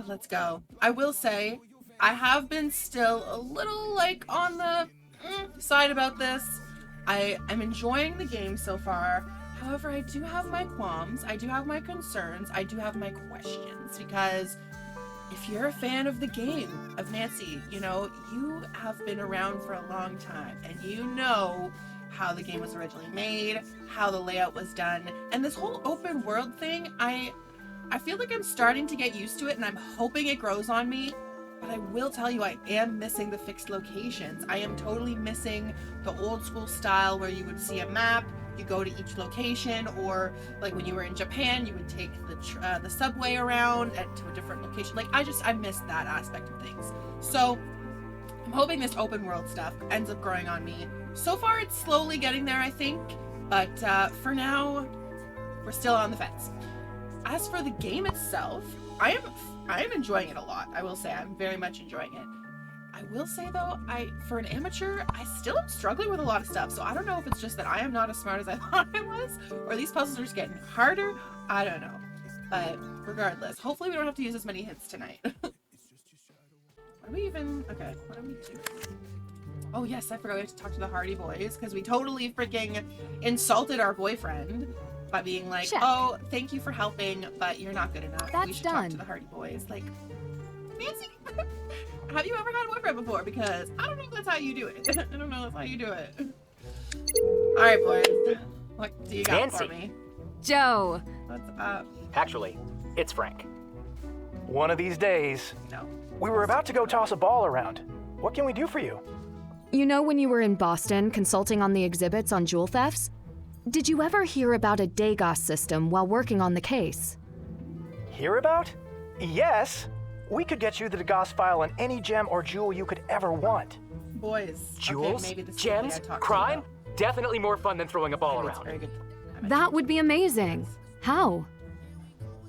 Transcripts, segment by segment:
let's go. I will say, I have been still a little, like, on the side about this. I'm enjoying the game so far. However, I do have my qualms. I do have my concerns. I do have my questions. Because if you're a fan of the game, of Nancy, you know, you have been around for a long time. And you know how the game was originally made, how the layout was done. And this whole open world thing, I feel like I'm starting to get used to it, and I'm hoping it grows on me. But I will tell you, I am missing the fixed locations. I am totally missing the old school style where you would see a map, you go to each location, or like when you were in Japan, you would take the subway around to a different location. Like, I missed that aspect of things. So I'm hoping this open world stuff ends up growing on me. So far, it's slowly getting there, I think. But for now, we're still on the fence. As for the game itself, I am enjoying it a lot. I will say I'm very much enjoying it. I will say though, for an amateur, I still am struggling with a lot of stuff. So I don't know if it's just that I am not as smart as I thought I was, or these puzzles are just getting harder. I don't know. But regardless, hopefully we don't have to use as many hints tonight. What do we even? Okay, what do we do? Oh yes, I forgot we have to talk to the Hardy Boys because we totally freaking insulted our boyfriend by being like, Check. oh, thank you for helping, but you're not good enough. That's we should done. talk to the Hardy Boys. Like, Nancy, have you ever had a boyfriend before? Because I don't know if that's how you do it. I don't know if that's how you do it. All right, boys. What do you got Nancy. for me? Joe. What's up? Actually, it's Frank. One of these days. No. We were about to go toss a ball around. What can we do for you? You know when you were in Boston consulting on the exhibits on jewel thefts? Did you ever hear about a DAGOS system while working on the case? Hear about? Yes. We could get you the DeGoss file on any gem or jewel you could ever want. Boys. Jewels, okay, maybe this is gems, the way I talk crime, to you, definitely more fun than throwing a though. ball Maybe it's around. very good. That would be amazing. How?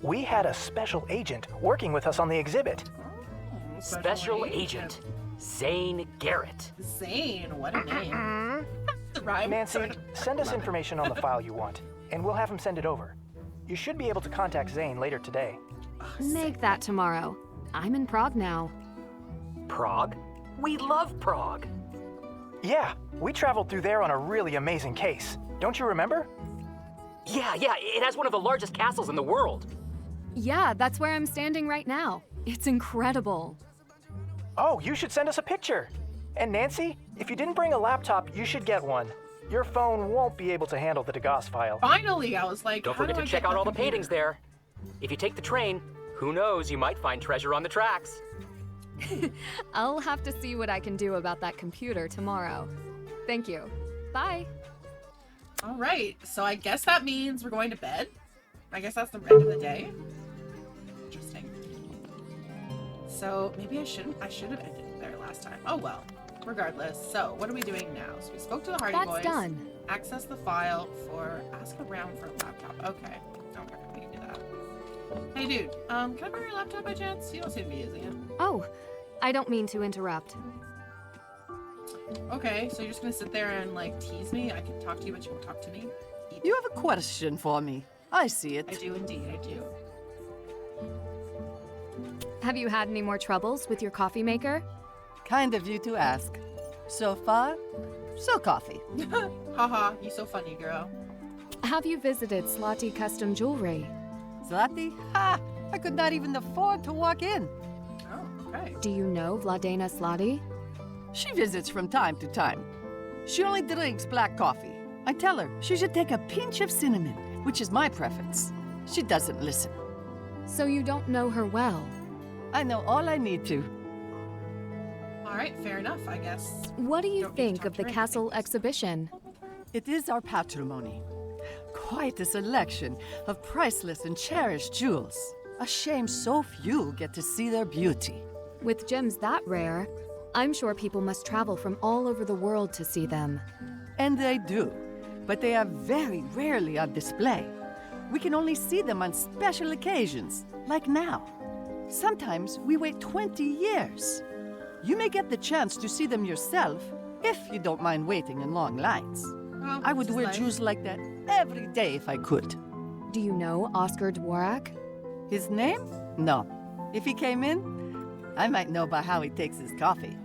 We had a special agent working with us on the exhibit. Oh, Special Agent Zane Garrett. Zane, what a name. The rhyme. Nancy, send us information on the file you want, and we'll have him send it over. You should be able to contact Zane later today. Make that tomorrow. I'm in Prague now. Prague? We love Prague. Yeah, we traveled through there on a really amazing case. Don't you remember? Yeah, it has one of the largest castles in the world. Yeah, that's where I'm standing right now. It's incredible. Oh, you should send us a picture. And Nancy, if you didn't bring a laptop, you should get one. Your phone won't be able to handle the DeGoss file. Finally, I was like, Don't how forget do to I check get out all the computer? paintings there. If you take the train, who knows, you might find treasure on the tracks. I'll have to see what I can do about that computer tomorrow. Thank you. Bye. All right, so I guess that means we're going to bed. I guess that's the end of the day. Interesting. So maybe I should have ended there last time. Oh well. Regardless. So what are we doing now? So we spoke to the Hardy Boys. That's done. Access the file for ask around for a laptop. Okay. Okay, we can do that. Hey dude, can I borrow your laptop by chance? You don't seem to be using it. Oh, I don't mean to interrupt. Okay, so you're just gonna sit there and like tease me? I can talk to you, but you won't talk to me? You have a question for me. I see it. I do indeed, I do. Have you had any more troubles with your coffee maker? Kind of you to ask. So far, so coffee. Haha, you so funny, girl. Have you visited Slotty Custom Jewelry? Zlati? Ha! I could not even afford to walk in. Oh, okay. Do you know Vladena Slotty? She visits from time to time. She only drinks black coffee. I tell her she should take a pinch of cinnamon, which is my preference. She doesn't listen. So you don't know her well. I know all I need to. All right, fair enough, I guess. What do you Don't need to think talk of to the her anything. castle exhibition? It is our patrimony. Quite a selection of priceless and cherished jewels. A shame so few get to see their beauty. With gems that rare, I'm sure people must travel from all over the world to see them. And they do, but they are very rarely on display. We can only see them on special occasions, like now. Sometimes we wait 20 years. You may get the chance to see them yourself, if you don't mind waiting in long lines. Well, I would this is wear life. jewels like that every day if I could. Do you know Oscar Dvorak? His name? No. If he came in, I might know by how he takes his coffee.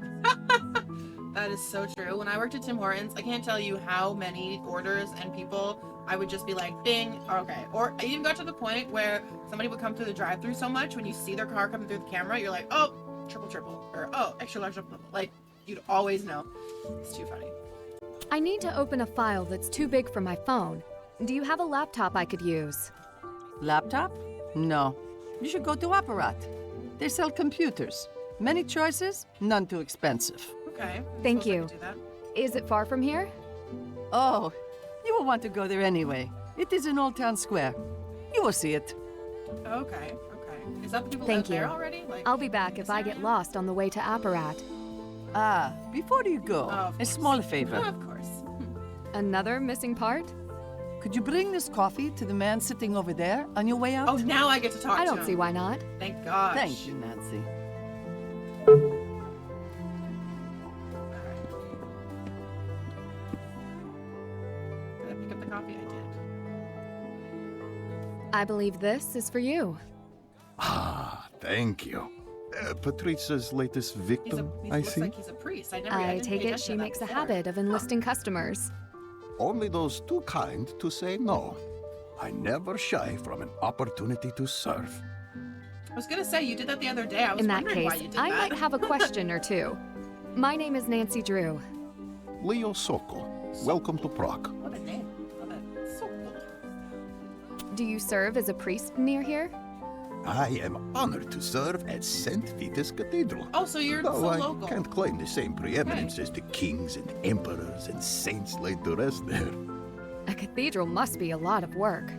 That is so true. When I worked at Tim Hortons, I can't tell you how many orders and people I would just be like, bing, okay. Or I even got to the point where somebody would come through the drive-thru so much, when you see their car coming through the camera, you're like, oh, triple, or oh, extra large, triple. Like, you'd always know. It's too funny. I need to open a file that's too big for my phone. Do you have a laptop I could use? Laptop? No. You should go to Aparat. They sell computers. Many choices, none too expensive. Okay. Thank Suppose I you. could do that. Is it far from here? Oh, you will want to go there anyway. It is in Old Town Square. You will see it. Okay. Is that the people Thank out there you. already? Like, I'll be back if I get lost on the way to Aparat. Ah, before you go, Of a course. small favor. Of course. Another missing part? Could you bring this coffee to the man sitting over there on your way out? Oh, now I get to talk I to don't him. see why not. Thank God. Thank you, Nancy. Did I pick up the coffee? I did. I believe this is for you. Ah, thank you. Patrice's latest victim, I Looks see. like he's a priest. I I didn't take pay it attention she to that makes a before. habit of enlisting customers. Only those too kind to say no. I never shy from an opportunity to serve. I was gonna say, you did that the other day. I was In that wondering case, why you did I that. might have a question or two. My name is nancydrew. Leo Sokol, welcome to Prague. What a name. Love it. So cool. Do you serve as a priest near here? I am honored to serve at St. Vitus Cathedral. Oh, so you're Though so I local. can't claim the same preeminence Okay. as the kings and emperors and saints laid to rest there. A cathedral must be a lot of work.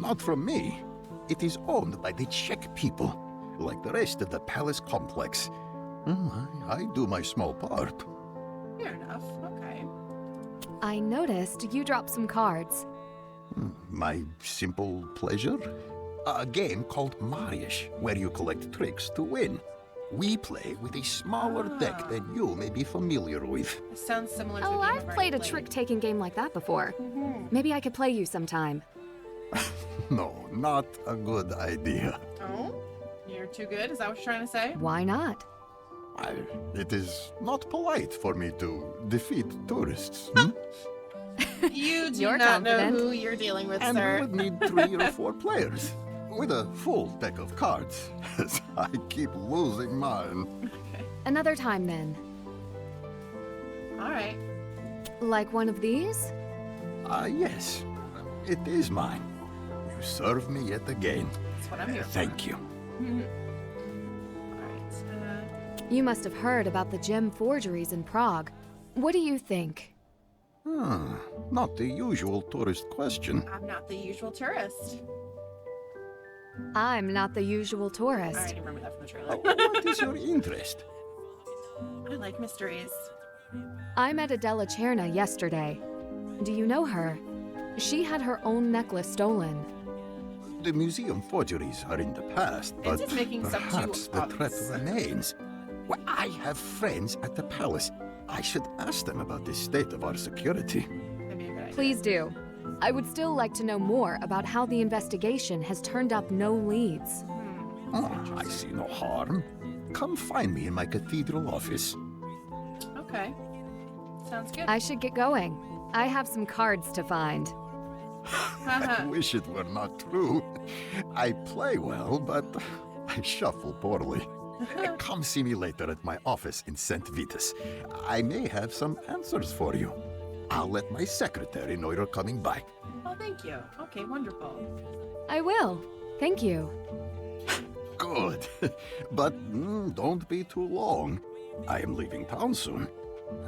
Not from me. It is owned by the Czech people, like the rest of the palace complex. I do my small part. Fair enough. Okay. I noticed you dropped some cards. My simple pleasure? A game called Marius, where you collect tricks to win. We play with a smaller deck than you may be familiar with. This sounds similar to Oh, a game I've I've played a already trick-taking game like that before. Maybe I could play you sometime. No, not a good idea. Oh? You're too good? Is that what you're trying to say? Why not? It is not polite for me to defeat tourists. You do You're not confident. know who you're dealing with, And we sir. would need 3 or 4 players. With a full deck of cards, as I keep losing mine. Another time then. All right. Like one of these? Yes, it is mine. You serve me yet again. That's what I'm here for. Thank you. All right. You must have heard about the gem forgeries in Prague. What do you think? Not the usual tourist question. I'm not the usual tourist. I'm not the usual I tourist. already remember that from the trailer. What is your interest? I like mysteries. I met Adela Cherna yesterday. Do you know her? She had her own necklace stolen. The museum forgeries are in the past, but just making stuff too perhaps the threat obvious. remains. Well, I have friends at the palace. I should ask them about the state of our security. Maybe a good idea. Please do. I would still like to know more about how the investigation has turned up no leads. I see no harm. Come find me in my cathedral office. Okay. Sounds good. I should get going. I have some cards to find. I wish it were not true. I play well, but I shuffle poorly. Come see me later at my office in St. Vitus. I may have some answers for you. I'll let my secretary know you're coming by. Oh, thank you. Okay, wonderful. I will. Thank you. Good. But don't be too long. I am leaving town soon.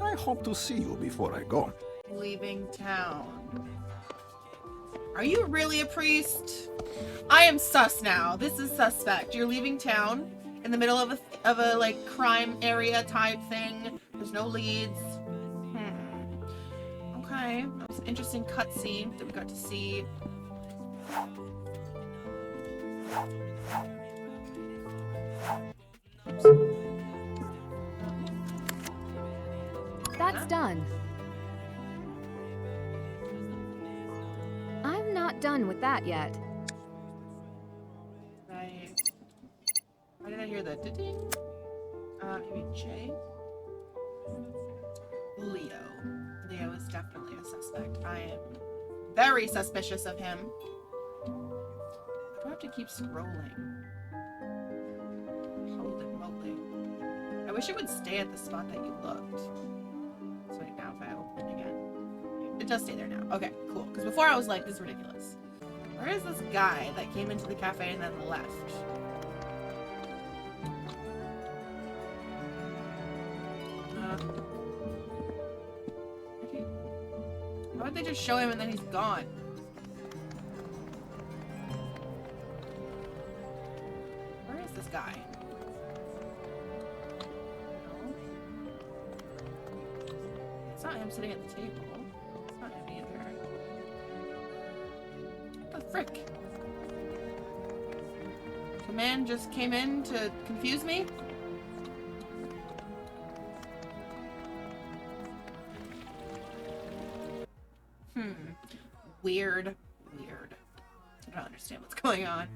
I hope to see you before I go. Leaving town. Are you really a priest? I am sus now. This is suspect. You're leaving town in the middle of a like crime area type thing. There's no leads. Okay, that was an interesting cutscene that we got to see. That's done. I'm not done with that yet. Right. I hear the ding? Maybe J? Leo. Leo is definitely a suspect. I am very suspicious of him. I don't have to keep scrolling. Holy moly. I wish it would stay at the spot that you looked. So wait, now if I open it again. It does stay there now. Okay, cool. Because before I was like, this is ridiculous. Where is this guy that came into the cafe and then left? Why would they just show him and then he's gone? Where is this guy? No. It's not him sitting at the table. It's not him either. What the frick? The man just came in to confuse me? Weird. I don't understand what's going on.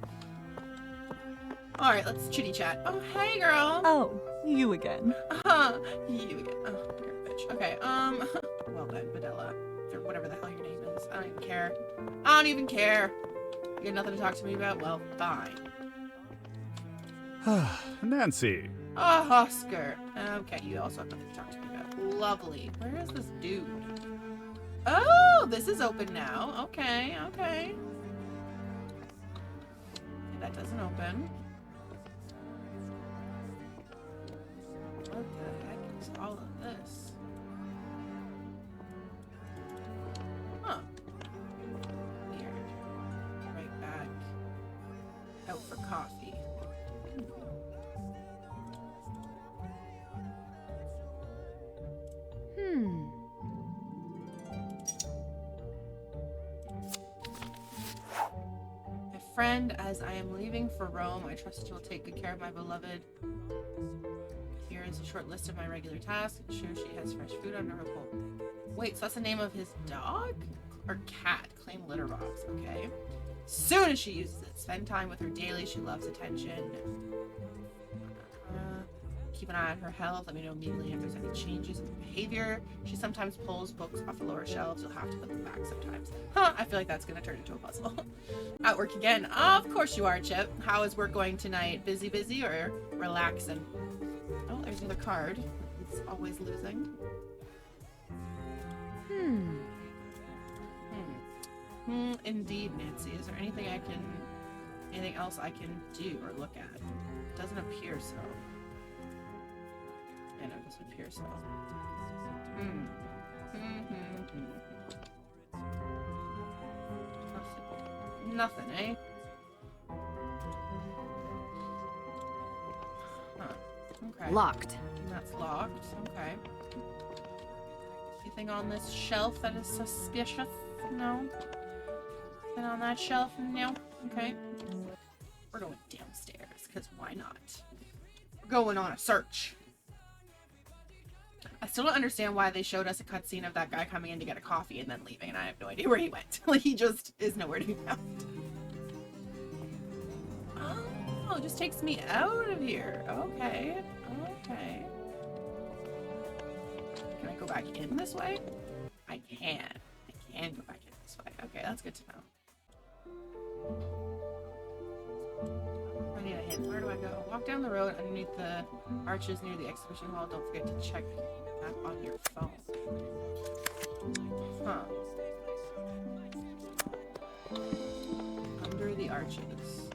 Alright, let's chitty chat. Oh, hey girl! Oh, you again. You again. Oh, you're a bitch. Okay, well then, Videla. Or whatever the hell your name is. I don't even care. I don't even care. You got nothing to talk to me about? Well, fine. Nancy. Oh, Oscar. Okay, you also have nothing to talk to me about. Lovely. Where is this dude? Oh, this is open now. Okay. That doesn't open. What the heck is all of this? Huh. Weird. Right back. Out for coffee. Friend, as I am leaving for Rome, I trust you will take good care of my beloved. Here is a short list of my regular tasks. Ensure she has fresh food under her bowl. Wait, so that's the name of his dog? Or cat? Claim litter box. Okay. Soon as she uses it, spend time with her daily. She loves attention. Keep an eye on her health. Let me know immediately if there's any changes in her behavior. She sometimes pulls books off the lower shelves. You'll have to put them back sometimes. Huh, I feel like that's going to turn into a puzzle. At work again. Of course you are, Chip. How is work going tonight? Busy or relaxing? Oh, there's another card. It's always losing. Indeed, Nancy. Is there anything else I can do or look at? Doesn't appear so. I know, it doesn't appear so. Nothing, eh? Huh. Okay. Locked. That's locked. Okay. Anything on this shelf that is suspicious? No. Anything on that shelf? No. Okay. We're going downstairs, because why not? We're going on a search. I still don't understand why they showed us a cutscene of that guy coming in to get a coffee and then leaving, and I have no idea where he went. Like, he just is nowhere to be found. Oh, it just takes me out of here. Okay. Can I go back in this way? I can. I can go back in this way. Okay, that's good to know. I need a hint. Where do I go? Walk down the road underneath the arches near the exhibition hall. Don't forget to check that on your phone. Huh. Under the arches.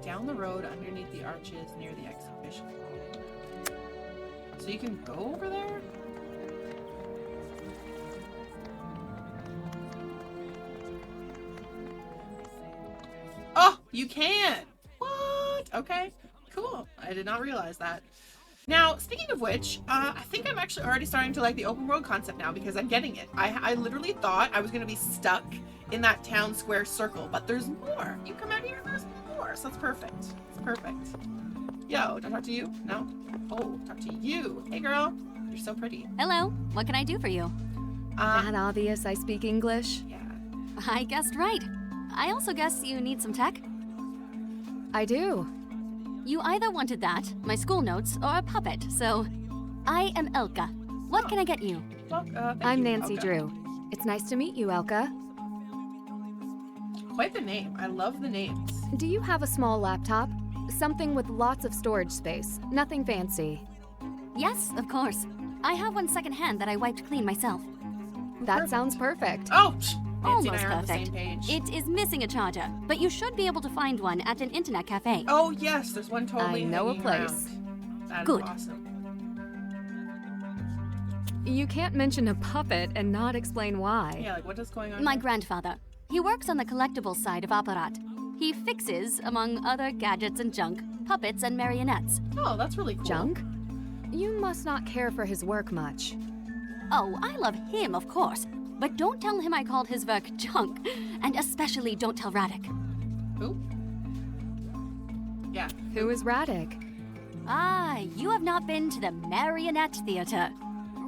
Down the road underneath the arches near the exhibition hall. So you can go over there? Oh, you can! What? Okay, cool. I did not realize that. Now, speaking of which, I think I'm actually already starting to like the open world concept now because I'm getting it. I literally thought I was going to be stuck in that town square circle, but there's more. You come out here, there's more, so that's perfect. It's perfect. Yo, did I talk to you? No? Oh, talk to you. Hey, girl. You're You're so pretty. Hello, what can I do for you? That obvious I speak English? Yeah. I guessed right. I also guess you need some tech? I do. You either wanted that, my school notes, or a puppet, so... I am Elka. What can I get you? Well, thank I'm you, Nancy Elka. Drew. It's nice to meet you, Elka. Quite the name. I love the names. Do you have a small laptop? Something with lots of storage space. Nothing fancy. Yes, of course. I have one secondhand that I wiped clean myself. That sounds perfect. Oh, Nancy Almost and I are on the perfect. same page. It is missing a charger, but you should be able to find one at an internet cafe. Oh yes, there's one totally I know a hanging place. around. That is Good. awesome. You can't mention a puppet and not explain why. Yeah, like what is going on? My here? grandfather. He works on the collectibles side of Aparat. He fixes, among other gadgets and junk, puppets and marionettes. Oh, that's really cool. Junk? You must not care for his work much. Oh, I love him, of course. But don't tell him I called his work junk. And especially don't tell Radek. Who? Yeah. Who is Radek? Ah, you have not been to the Marionette Theater.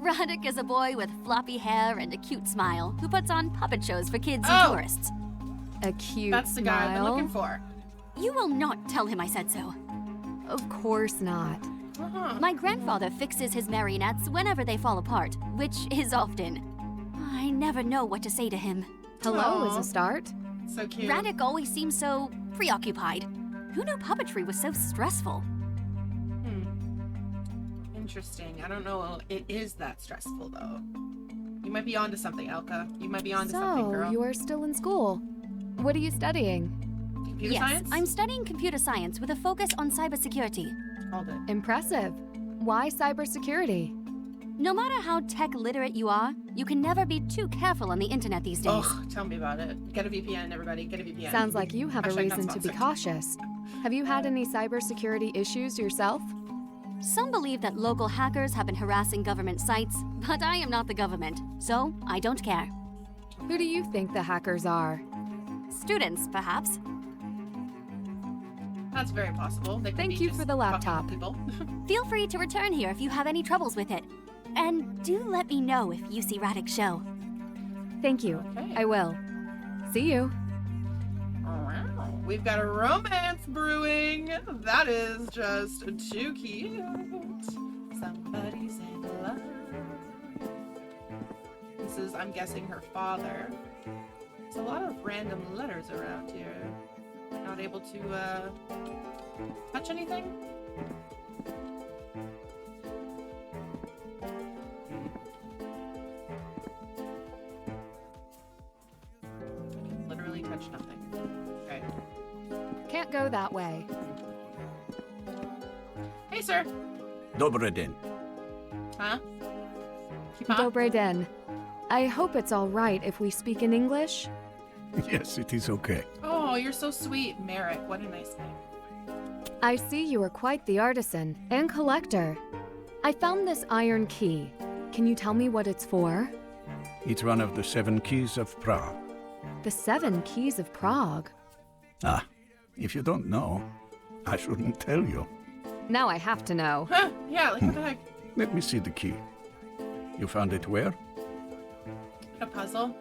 Radek is a boy with floppy hair and a cute smile who puts on puppet shows for kids and Oh. tourists. A cute That's the guy I've been smile? looking for. You will not tell him I said so. Of course not. Uh-huh. My grandfather fixes his marionettes whenever they fall apart, which is often. I never know what to say to him. Hello is Aw. a start. So cute. Radek always seems so preoccupied. Who knew puppetry was so stressful? Interesting. I don't know. It is that stressful though. You might be onto something, Elka. You might be onto something, So, girl. you are still in school. What are you studying? Computer Yes, science? I'm studying computer science with a focus on cybersecurity. Called it. Impressive. Why cybersecurity? No matter how tech literate you are, you can never be too careful on the internet these days. Oh, tell me about it. Get a VPN, everybody. Get a VPN. Sounds like you have a Hashtag not reason to be sponsored. cautious. Have you had any cybersecurity issues yourself? Some believe that local hackers have been harassing government sites, but I am not the government, so I don't care. Who do you think the hackers are? Students, perhaps. That's very possible. They could Thank be you just for the fucking laptop. People. Feel free to return here if you have any troubles with it. And do let me know if you see Radek's show. Thank you. Okay. I will. See you. Wow. We've got a romance brewing. That is just too cute. Somebody's in love. This is, I'm guessing, her father. There's a lot of random letters around here. Not able to touch anything. Literally touch nothing. Okay. Can't go that way. Hey, sir. Dobry den. Huh? Keep on. Dobre den. I hope it's all right if we speak in English. Yes, it is okay. Oh, you're so sweet, Merrick. What a nice name. I see you are quite the artisan and collector. I found this iron key. Can you tell me what it's for? It's one of the 7 keys of Prague. The 7 keys of Prague. Ah, if you don't know, I shouldn't tell you. Now I have to know. Huh? Yeah, like what the heck? Let me see the key. You found it where? A puzzle?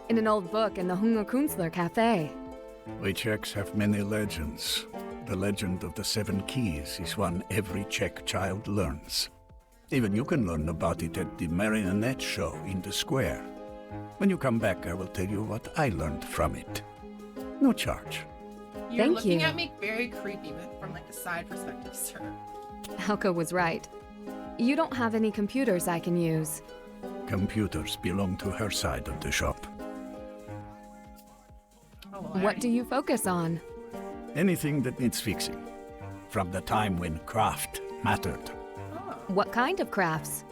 In an old book in the Hunger Künstler Cafe. We Czechs have many legends. The legend of the 7 keys is one every Czech child learns. Even you can learn about it at the Marionette show in the square. When you come back, I will tell you what I learned from it. No charge. You're Thank looking you. at me very creepy from like a side perspective, sir. Helka was right. You don't have any computers I can use. Computers belong to her side of the shop. Oh, well, What do you focus on? Anything that needs fixing. From the time when craft mattered. What kind of crafts?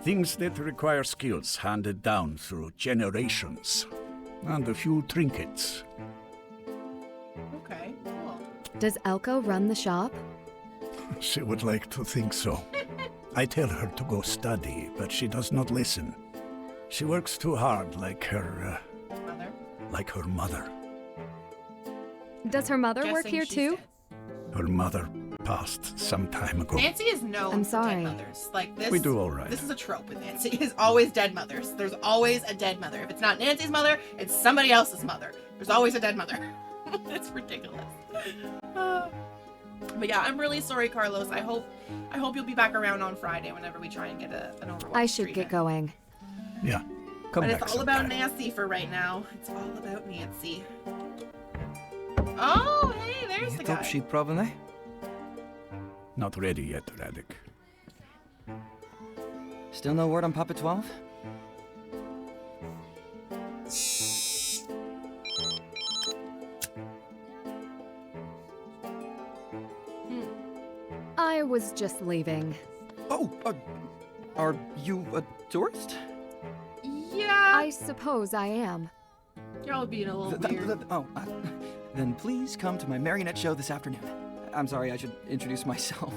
Things that require skills handed down through generations. And a few trinkets. Okay, cool. Does Elko run the shop? She would like to think so. I tell her to go study, but she does not listen. She works too hard like her Mother? mother. Does her mother work Guessing here she's too? dead. Her mother passed some time ago. Nancy is known I'm for sorry. dead mothers. Like this. We do all right. This is a trope with Nancy. Is always dead mothers. There's always a dead mother. If it's not Nancy's mother, it's somebody else's mother. There's always a dead mother. It's ridiculous. But yeah, I'm really sorry, Carlos. I hope you'll be back around on Friday whenever we try and get an Overwatch. I should stream get in. going. Yeah, come But back it's all about sometime. Nancy for right now. It's all about Nancy. Oh, hey, there's the guy. Top problem, eh? Not ready yet, Radic. Still no word on Puppet 12? I was just leaving. Oh, are you a tourist? Yeah, I suppose I am. you're all being a little weird. Then please come to my Marionette show this afternoon. I'm sorry, I should introduce myself.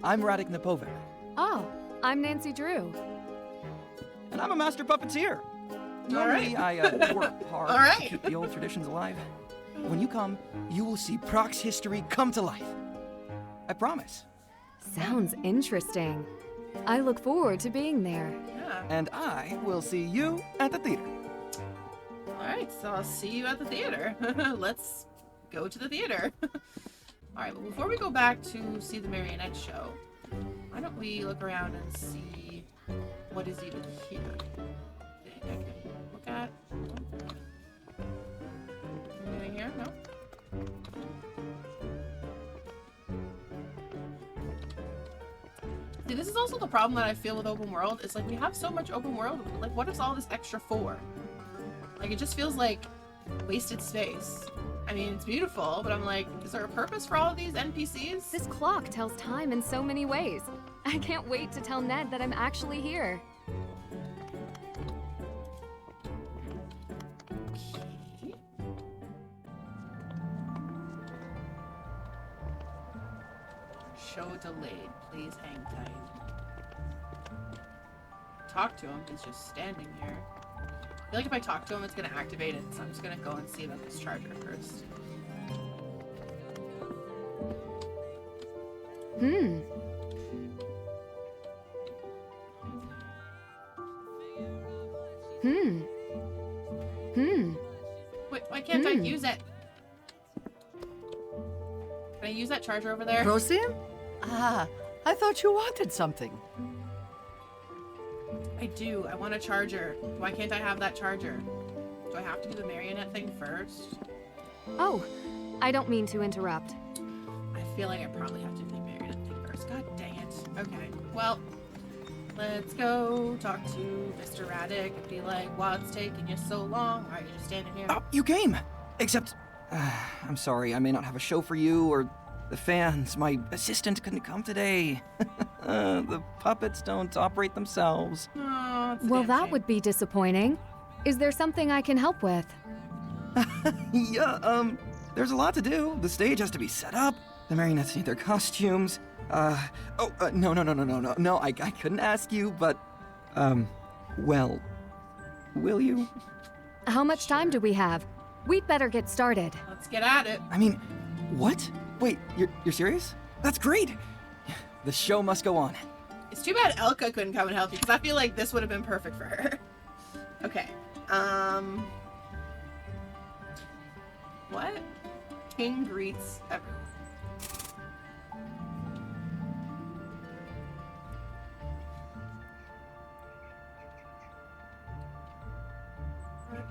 I'm Radik Napovic, Oh, I'm Nancy Drew. and I'm a master puppeteer. Normally, I work hard All right. to keep the old traditions alive. When you come, you will see Proc's history come to life. I promise. Sounds interesting. I look forward to being there. Yeah. And I will see you at the theater. All right, so I'll see you at the theater. Let's go to the theater. All right, but before we go back to see the Marionette show, why don't we look around and see what is even here? Anything I can look at? Anything here? No? See, this is also the problem that I feel with open world. It's like we have so much open world. Like, what is all this extra for? Like, it just feels like wasted space. I mean, it's beautiful, but I'm like, is there a purpose for all of these NPCs? This clock tells time in so many ways. I can't wait to tell Ned that I'm actually here. Okay. Show delayed. Please hang tight. Talk to him. He's just standing here. I feel like if I talk to him, it's gonna activate it. So I'm just gonna go and see about this charger first. Wait, why can't I use it? Can I use that charger over there? Prosim? Ah, I thought you wanted something. I do. I want a charger. Why can't I have that charger? Do I have to do the Marionette thing first? Oh, I don't mean to interrupt. I feel like I probably have to do the Marionette thing first. God dang it. Okay. Well, let's go talk to Mr. Radic and be like, what's taking you so long? Why are you just standing here? Oh, you came! Except, I'm sorry, I may not have a show for you or the fans. My assistant couldn't come today. The puppets don't operate themselves. Oh, it's a Well, damn that shame. would be disappointing. Is there something I can help with? Yeah, there's a lot to do. The stage has to be set up. The marionettes need their costumes. No, I couldn't ask you, but, well, will you? How much time do we have? We'd better get started. Let's get at it. I mean, what? Wait, you're serious? That's great! The show must go on. It's too bad Elka couldn't come and help you, because I feel like this would have been perfect for her. Okay. What? King greets everyone. What?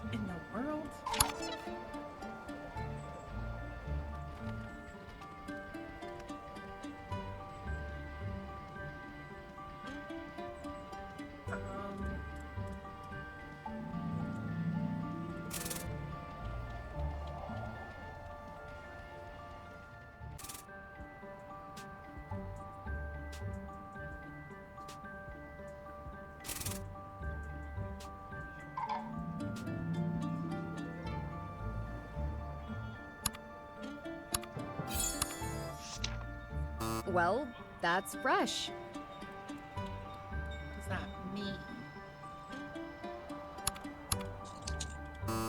What in the world? Well, that's fresh. What does that mean?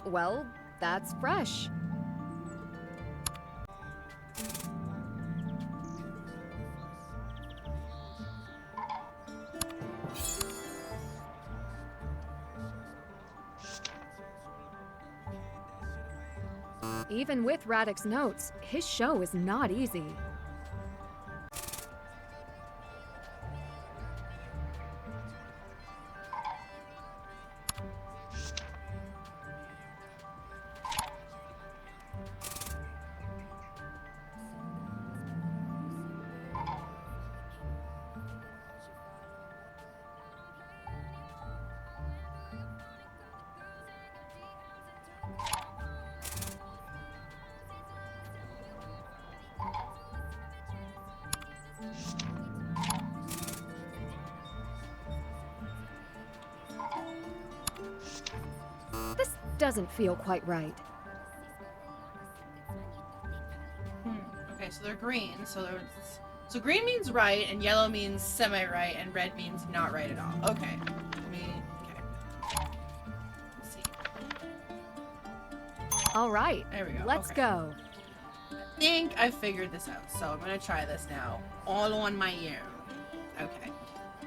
Well, that's fresh. Even with Radek's notes, his show is not easy. This doesn't feel quite right. Okay, so they're green. So green means right, and yellow means semi-right, and red means not right at all. Okay. Let's see. All right. There we go. Let's Okay. go. I think I figured this out, so I'm gonna try this now. All on my own. Okay.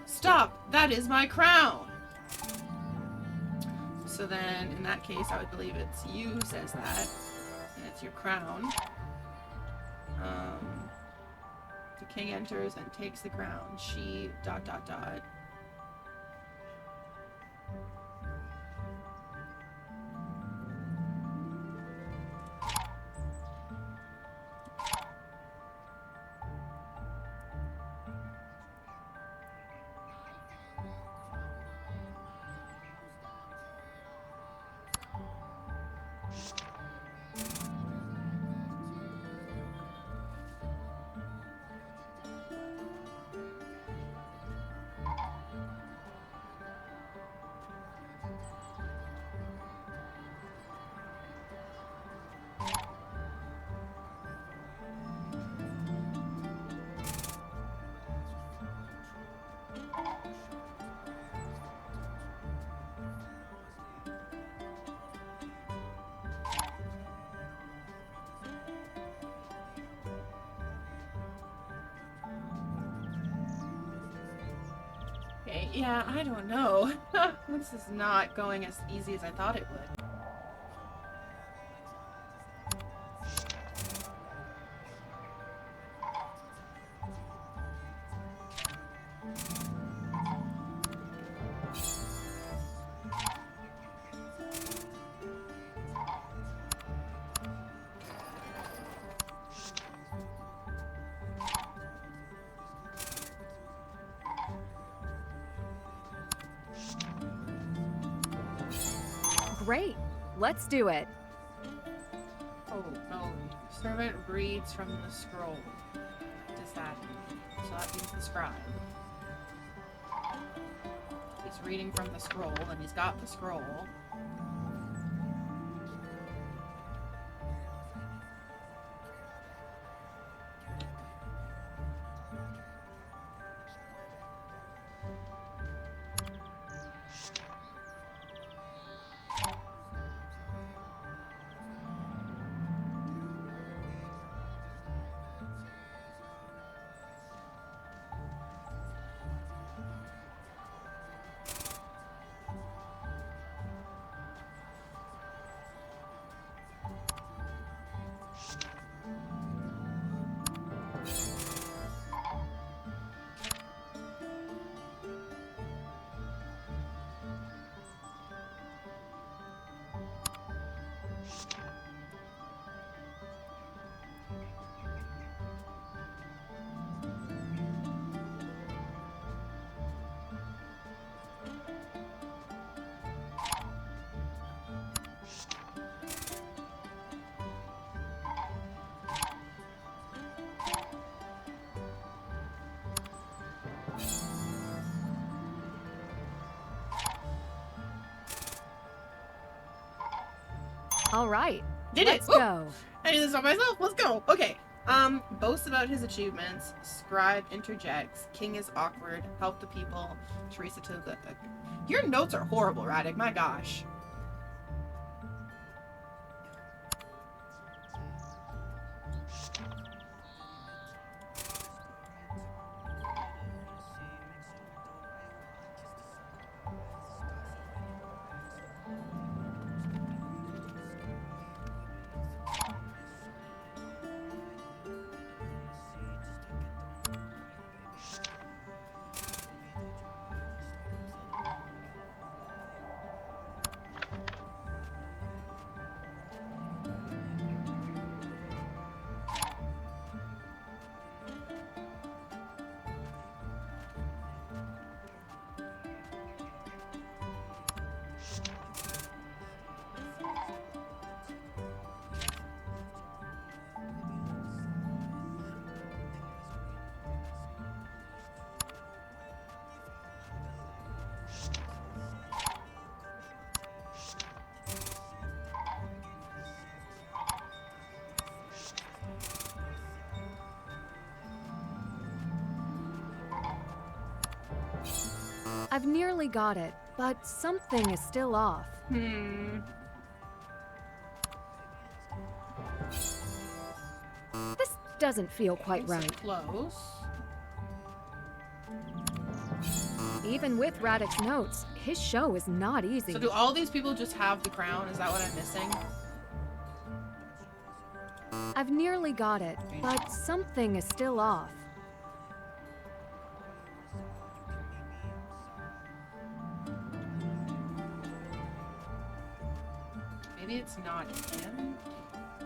Stop! That is my crown! So then, in that case, I would believe it's you who says that. And it's your crown. The king enters and takes the crown. She... ... Okay, yeah, I don't know. This is not going as easy as I thought it would. Great. Let's do it. Oh, no. Servant reads from the scroll. What does that mean? So that means the scribe. He's reading from the scroll, and he's got the scroll. All right. Did Let's it! Woo! go. I did this by myself. Let's go. Okay. Boasts about his achievements. Scribe interjects. King is awkward. Help the people. Teresa to the... Your notes are horrible, Radic. My gosh. I've nearly got it, but something is still off. This doesn't feel quite right. Close. Even with Radic's notes, his show is not easy. So do all these people just have the crown? Is that what I'm missing? I've nearly got it, but something is still off. Maybe it's not him?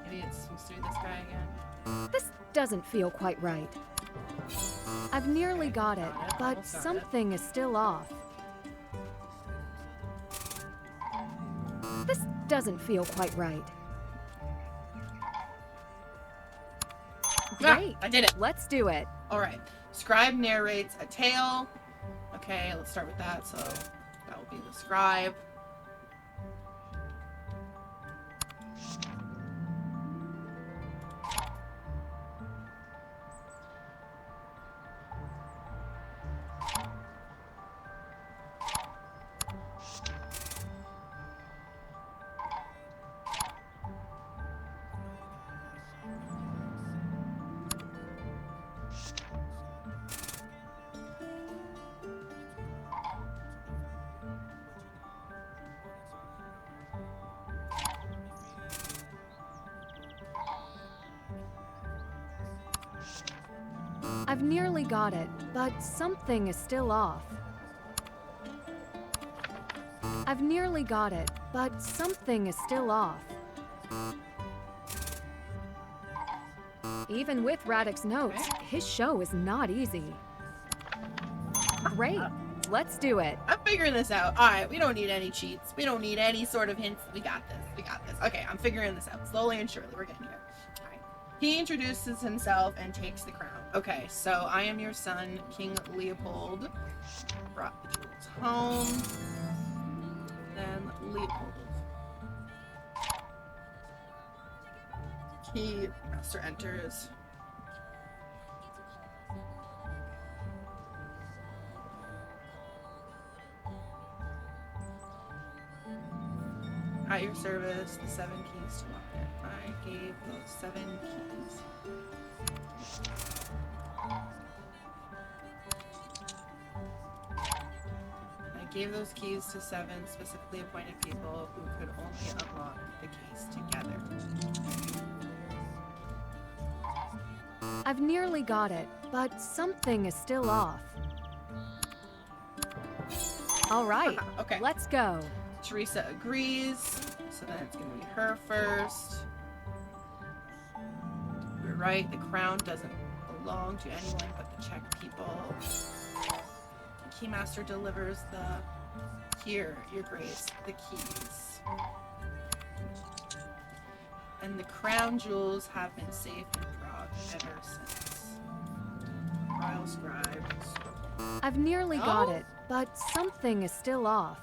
Maybe it's supposed to be this guy again? This doesn't feel quite right. I've nearly got it, but Almost got it. something is still off. This doesn't feel quite right. Great. I did it. Let's do it. Alright. Scribe narrates a tale. Okay, let's start with that. So that will be the scribe. I've nearly got it, but something is still off. I've nearly got it, but something is still off. Even with Radic's notes, his show is not easy. Great. Let's do it. I'm figuring this out. Alright, we don't need any cheats. We don't need any sort of hints. We got this. We got this. Okay, I'm figuring this out. Slowly and surely. We're getting here. Alright. He introduces himself and takes the crown. Okay, so I am your son, King Leopold. Brought the jewels home. Then Leopold. Key master enters. At your service, the 7 keys to lock it. I gave those 7 keys. I gave those keys to 7 specifically appointed people who could only unlock the case together. I've nearly got it, but something is still off. All right, Okay. let's go. Teresa agrees, so then it's gonna be her first. We're right, the crown doesn't belong to anyone but the Czech people. The Keymaster delivers here, your grace, the keys. And the crown jewels have been safe in Prague ever since. Royal Scribe. I've nearly got it, but something is still off.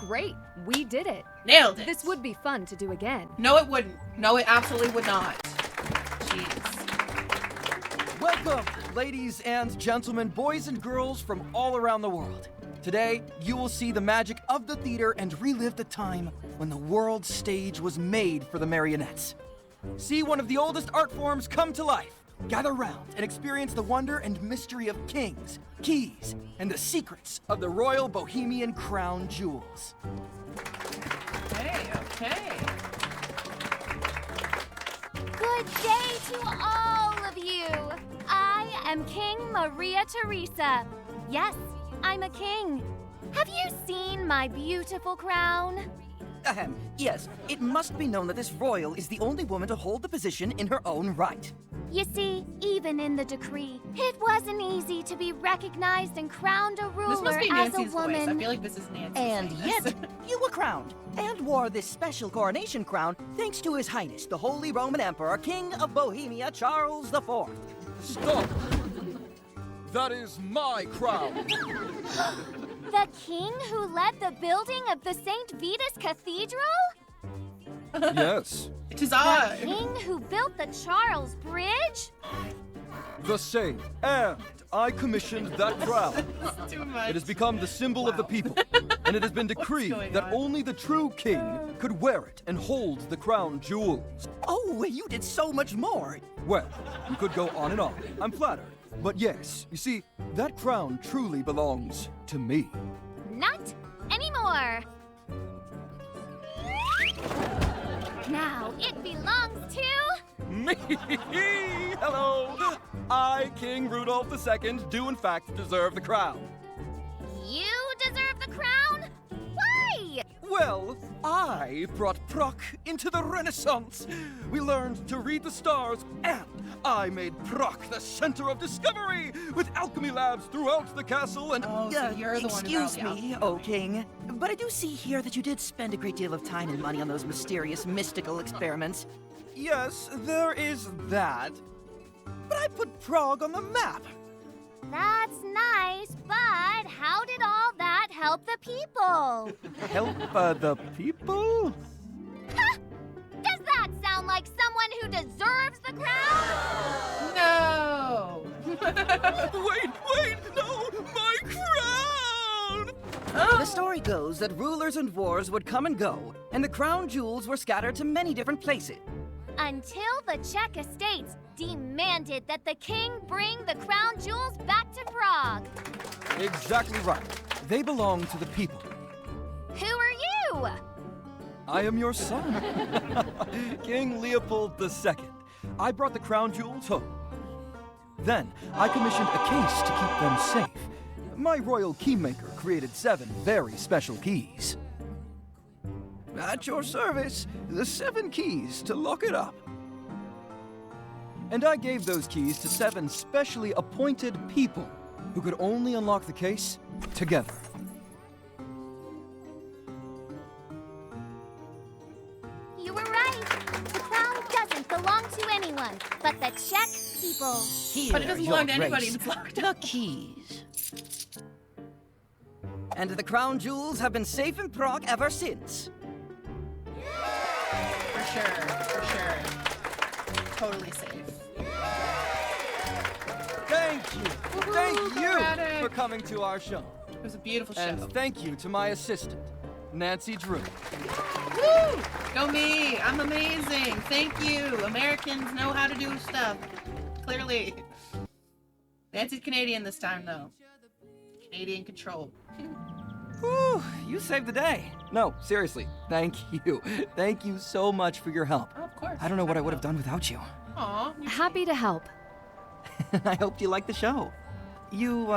Great, we did it. Nailed it. This would be fun to do again. No, it wouldn't. No, it absolutely would not. Welcome, ladies and gentlemen, boys and girls from all around the world. Today, you will see the magic of the theater and relive the time when the world stage was made for the marionettes. See one of the oldest art forms come to life. Gather round and experience the wonder and mystery of kings, keys, and the secrets of the royal Bohemian crown jewels. Okay. Good day to all of you. I am King Maria Theresa. Yes, I'm a king. Have you seen my beautiful crown? Yes, it must be known that this royal is the only woman to hold the position in her own right. You see, even in the decree, it wasn't easy to be recognized and crowned a ruler This must be as a Nancy's woman. voice. I feel like this is Nancy. And yet, you were crowned, and wore this special coronation crown thanks to His Highness, the Holy Roman Emperor, King of Bohemia, Charles IV. Stop! That is my crown! The king who led the building of the St. Vitus Cathedral? Yes, It is The I. king who built the Charles Bridge? the same. And I commissioned that crown. Too much. It has become the symbol of the people, and it has been decreed going that on? only the true king could wear it and hold the crown jewels. Oh, you did so much more. Well, you could go on and on. I'm flattered. But yes, you see, that crown truly belongs to me. Not anymore. Now it belongs to... Me! Hello! I, King Rudolph II, do in fact deserve the crown. You deserve the crown? Why? Well, I brought Prague into the Renaissance. We learned to read the stars, and I made Prague the center of discovery, with alchemy labs throughout the castle and... Oh, so you're the one who Excuse brought me, O King, but I do see here that you did spend a great deal of time and money on those mysterious, mystical experiments. Yes, there is that. But I put Prague on the map. That's nice, but how did all that help the people? Help the people? Ha! Does that sound like someone who deserves the crown? No. Wait, no, my crown! The story goes that rulers and wars would come and go, and the crown jewels were scattered to many different places. Until the Czech estates demanded that the king bring the crown jewels back to Prague. Exactly right. They belong to the people. Who are you? I am your son, King Leopold II. I brought the crown jewels home. Then, I commissioned a case to keep them safe. My royal keymaker created 7 very special keys. At your service, the 7 keys to lock it up. And I gave those keys to 7 specially appointed people who could only unlock the case together. You were right. The crown doesn't belong to anyone but the Czech people. Here, But it doesn't Your belong to anybody. Grace, It's locked the keys. And the crown jewels have been safe in Prague ever since. For sure. Totally safe. Thank you Radek. for coming to our show. It was a beautiful show. And thank you to my assistant, Nancydrew. Woo! Go me! I'm amazing! Thank you! Americans know how to do stuff. Clearly. Nancy's Canadian this time, though. Canadian control. Whew, you saved the day. No, seriously, thank you. Thank you so much for your help. Oh, of course. I don't know what I would have done without you. Aw. Happy to help. I hoped you liked the show. You,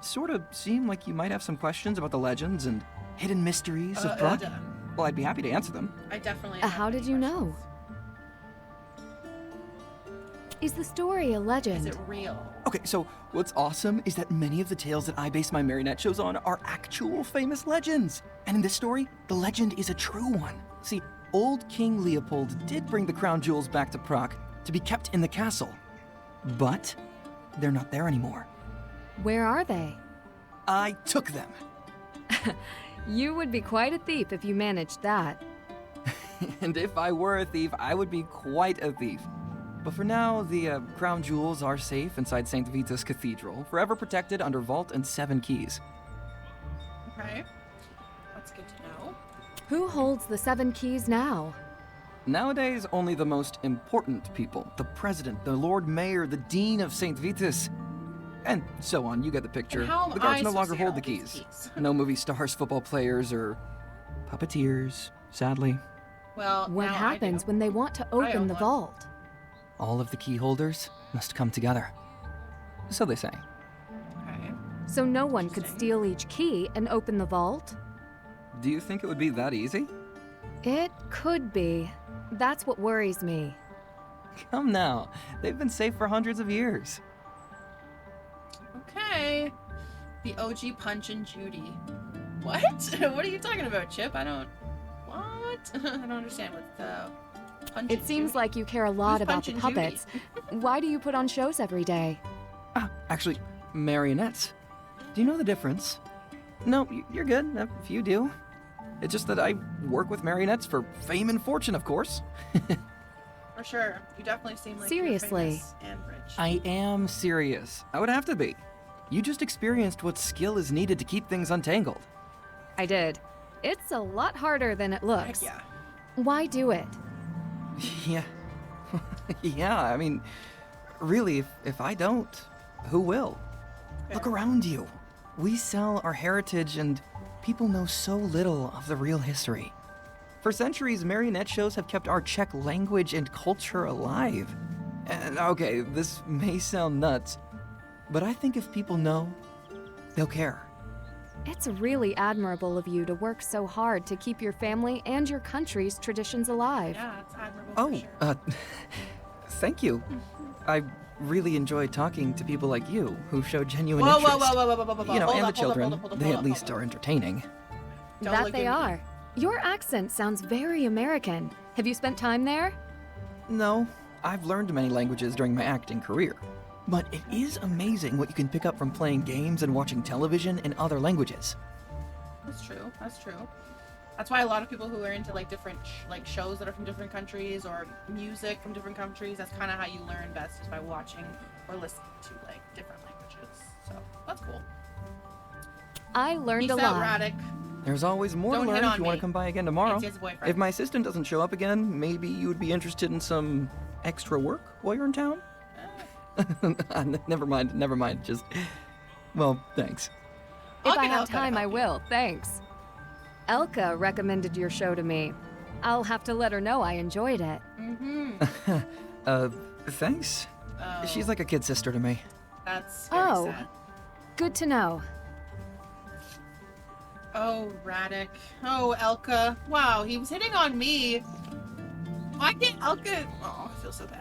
sort of seem like you might have some questions about the legends and hidden mysteries of Prague. Well, I'd be happy to answer them. I definitely. How did you know? Is the story a legend? Is it real? Okay, so what's awesome is that many of the tales that I base my Marionette shows on are actual famous legends. And in this story, the legend is a true one. See, old King Leopold did bring the crown jewels back to Prague to be kept in the castle. But they're not there anymore. Where are they? I took them. You would be quite a thief if you managed that. And if I were a thief, I would be quite a thief. But for now, the crown jewels are safe inside St. Vitus Cathedral, forever protected under vault and 7 keys. Okay. That's good to know. Who holds the 7 keys now? Nowadays, only the most important people. The president, the lord mayor, the dean of St. Vitus, and so on. You get the picture. And how am The guards I no supposed longer to get hold all the these keys. No movie stars, football players, or puppeteers, sadly. Well, What now happens I do. when they want to own open the one. vault? All of the key holders must come together. So they say. Okay. So no one could Interesting. steal each key and open the vault? Do you think it would be that easy? It could be. That's what worries me. Come now. They've been safe for hundreds of years. Okay. The OG Punch and Judy. What? What are you talking about, Chip? I don't... What? I don't understand what the... Punch It and seems Judy? like you care a lot Who's about the Punch and Judy? puppets. Why do you put on shows every day? Actually, marionettes. Do you know the difference? No, you're good if you do. It's just that I work with marionettes for fame and fortune, of course. For sure. You definitely seem like Seriously. you're famous and rich. I am serious. I would have to be. You just experienced what skill is needed to keep things untangled. I did. It's a lot harder than it looks. Heck yeah. Why do it? Yeah. Yeah, I mean, really, if I don't, who will? Look around you. We sell our heritage and people know so little of the real history. For centuries, marionette shows have kept our Czech language and culture alive. And okay, this may sound nuts, but I think if people know, they'll care. It's really admirable of you to work so hard to keep your family and your country's traditions alive. Yeah, it's admirable Oh, for sure. Thank you. I really enjoy talking to people like you who show genuine Whoa, interest. whoa, whoa, whoa, whoa, whoa, whoa. You know, Hold and up, the hold up, children, hold up, they hold at up, least hold up. are entertaining. Don't That look they at me. are. Your accent sounds very American. Have you spent time there? No, I've learned many languages during my acting career. But it is amazing what you can pick up from playing games and watching television in other languages. That's true. That's true. That's why a lot of people who are into like different shows that are from different countries or music from different countries, that's kind of how you learn best, is by watching or listening to like different languages. So that's cool. I learned Peace a out, lot. Radek. There's always more Don't to hit learn on if you want me. to come by again tomorrow. Nancy has a boyfriend. If my assistant doesn't show up again, maybe you would be interested in some extra work while you're in town? Never mind. Just, well, thanks. If I'll I get have Elka to time, I help you. will. Thanks. Elka recommended your show to me. I'll have to let her know I enjoyed it. Mm-hmm. Thanks. Oh, She's like a kid sister to me. that's very Oh. sad. Good to know. Oh, Radek. Oh, Elka. Wow, he was hitting on me. Why can't Elka? Oh, I feel so bad.